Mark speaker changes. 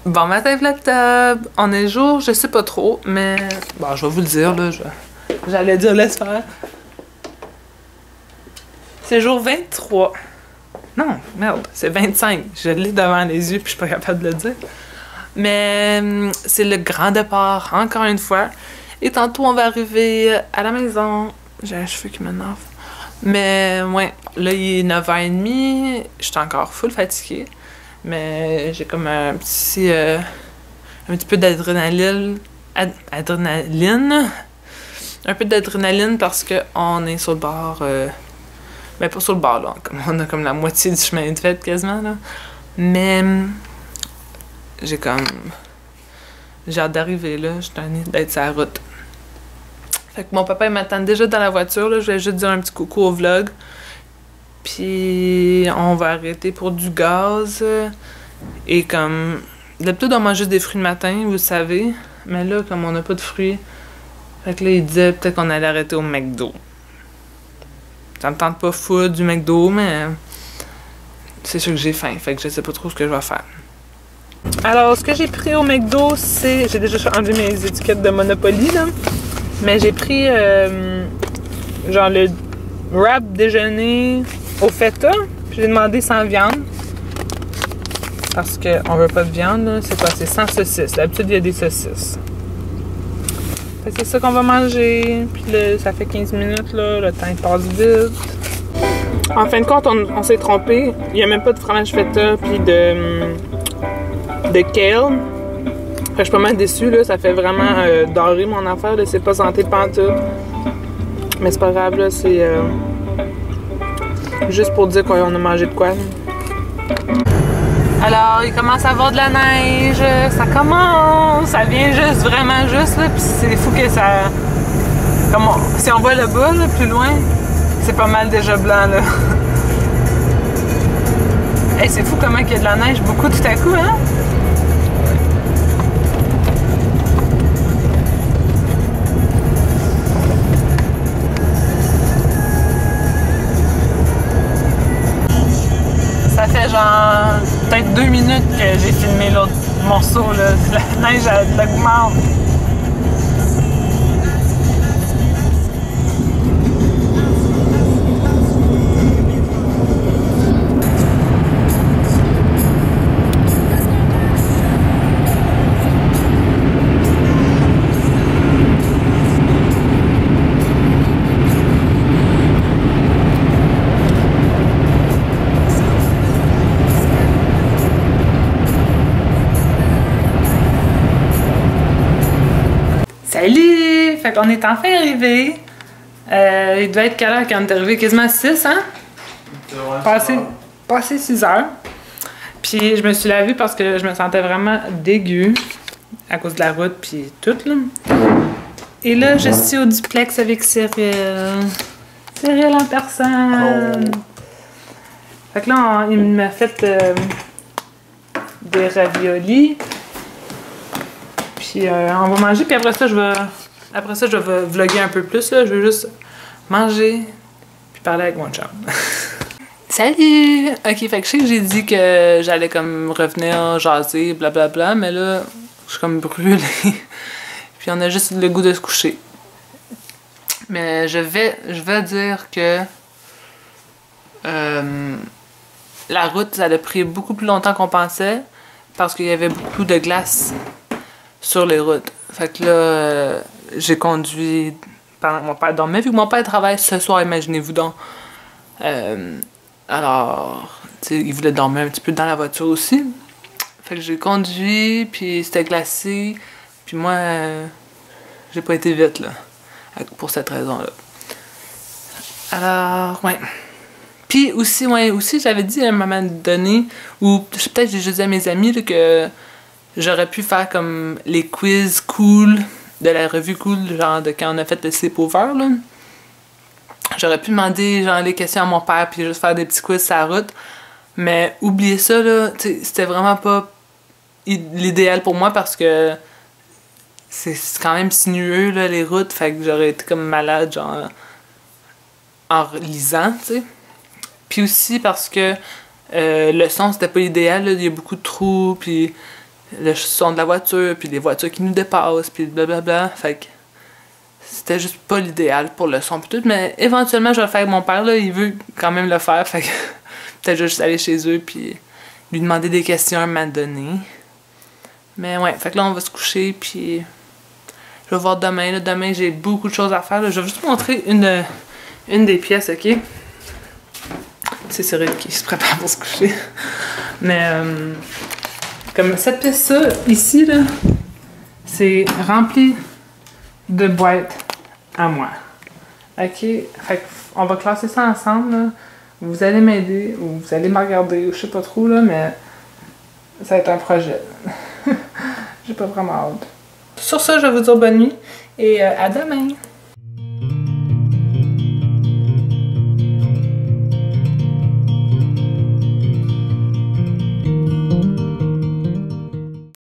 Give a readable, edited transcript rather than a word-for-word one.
Speaker 1: Bon matin, Flaptop! On est le jour, je sais pas trop, mais... Bon, je vais vous le dire, là, j'allais dire laisse faire. C'est jour 23. Non, merde, c'est 25. Je l'ai devant les yeux, puis je suis pas capable de le dire. Mais c'est le grand départ, encore une fois. Et tantôt, on va arriver à la maison. J'ai un cheveu qui m'énerve. Mais, ouais, là, il est 9h30. Je suis encore full fatiguée. Mais j'ai comme un petit peu d'adrénaline. Adrénaline. Un peu d'adrénaline parce qu'on est sur le bord. Ben, pas sur le bord, là. Comme on a comme la moitié du chemin de fait quasiment, là. Mais j'ai hâte d'arriver, là. Je suis tannée d'être sur la route. Fait que mon papa, il m'attend déjà dans la voiture, là. Je vais juste dire un petit coucou au vlog. Puis on va arrêter pour du gaz. Et comme... D'habitude, on mange juste des fruits le matin, vous le savez. Mais là, comme on n'a pas de fruits, fait que là, il disait peut-être qu'on allait arrêter au McDo. Ça me tente pas fou du McDo, mais... C'est sûr que j'ai faim, fait que je sais pas trop ce que je vais faire. Alors, ce que j'ai pris au McDo, c'est... J'ai déjà enlevé mes étiquettes de Monopoly, là. Mais j'ai pris, genre, le wrap déjeuner au feta. Puis j'ai demandé sans viande. Parce qu'on veut pas de viande, là. C'est quoi? C'est sans saucisse. D'habitude, il y a des saucisses. Fait que c'est ça qu'on va manger. Puis là, ça fait 15 minutes, là. Le temps, il passe vite. En fin de compte, on s'est trompé. Il n'y a même pas de fromage feta puis de kale. Fait que je suis pas mal déçue, là. Ça fait vraiment doré mon affaire, là. C'est pas santé pantoute. Mais c'est pas grave, là. C'est juste pour dire qu'on a mangé de quoi. Là. Alors, il commence à avoir de la neige. Ça commence. Ça vient juste, vraiment juste, là. Puis c'est fou que ça... Comme si on voit le bas, là, plus loin, c'est pas mal déjà blanc, là. Hey, c'est fou comment il y a de la neige beaucoup tout à coup, hein? Ça fait genre peut-être 2 minutes que j'ai filmé l'autre morceau, là. La neige, elle augmente. Salut! Fait qu'on est enfin arrivé. Il devait être quelle heure quand on est arrivé? Quasiment 6, hein? Passé 6 heures. Puis je me suis lavée parce que je me sentais vraiment dégueu à cause de la route puis tout, là. Et là, je suis au duplex avec Cyril. Cyril en personne. Oh. Fait que là, il m'a fait des raviolis. Puis on va manger, puis après ça, je vais vlogger un peu plus, là. Je vais juste manger, puis parler avec mon chum. Salut! Ok, fait que je sais que j'ai dit que j'allais comme revenir jaser, blablabla, mais là, je suis comme brûlée. Puis on a juste le goût de se coucher. Mais je vais dire que la route, ça a pris beaucoup plus longtemps qu'on pensait, parce qu'il y avait beaucoup de glace sur les routes. Fait que là, j'ai conduit pendant que mon père dormait, vu que mon père travaille ce soir, imaginez-vous donc. Alors, tu sais, il voulait dormir un petit peu dans la voiture aussi. Fait que j'ai conduit, puis c'était glacé, puis moi, j'ai pas été vite, là, pour cette raison-là. Alors, ouais. Puis aussi, j'avais dit à un moment donné, ou peut-être j'ai juste dit à mes amis, là, que j'aurais pu faire comme les quiz cool de la revue cool, genre de quand on a fait le sleepover, là. J'aurais pu demander genre les questions à mon père puis juste faire des petits quiz sur la route. Mais oubliez ça, là, c'était vraiment pas l'idéal pour moi parce que c'est quand même sinueux, là, les routes. Fait que j'aurais été comme malade, genre, en lisant, tu sais. Puis aussi parce que le son, c'était pas l'idéal, il y a beaucoup de trous, puis le son de la voiture, puis les voitures qui nous dépassent, puis blablabla. Fait que c'était juste pas l'idéal pour le son pis tout, mais éventuellement je vais le faire avec mon père, là, il veut quand même le faire, fait que peut-être juste aller chez eux puis lui demander des questions à un moment donné. Mais ouais, fait que là on va se coucher puis je vais voir demain, là, demain j'ai beaucoup de choses à faire, là. Je vais juste vous montrer une des pièces, ok? C'est Cyril qui se prépare pour se coucher. Mais comme cette pièce-là, ici, là, c'est rempli de boîtes à moi. Ok? Fait on va classer ça ensemble, là. Vous allez m'aider, ou vous allez me regarder, ou je sais pas trop, là, mais ça va être un projet. J'ai pas vraiment hâte. Sur ça, je vais vous dire bonne nuit, et à demain!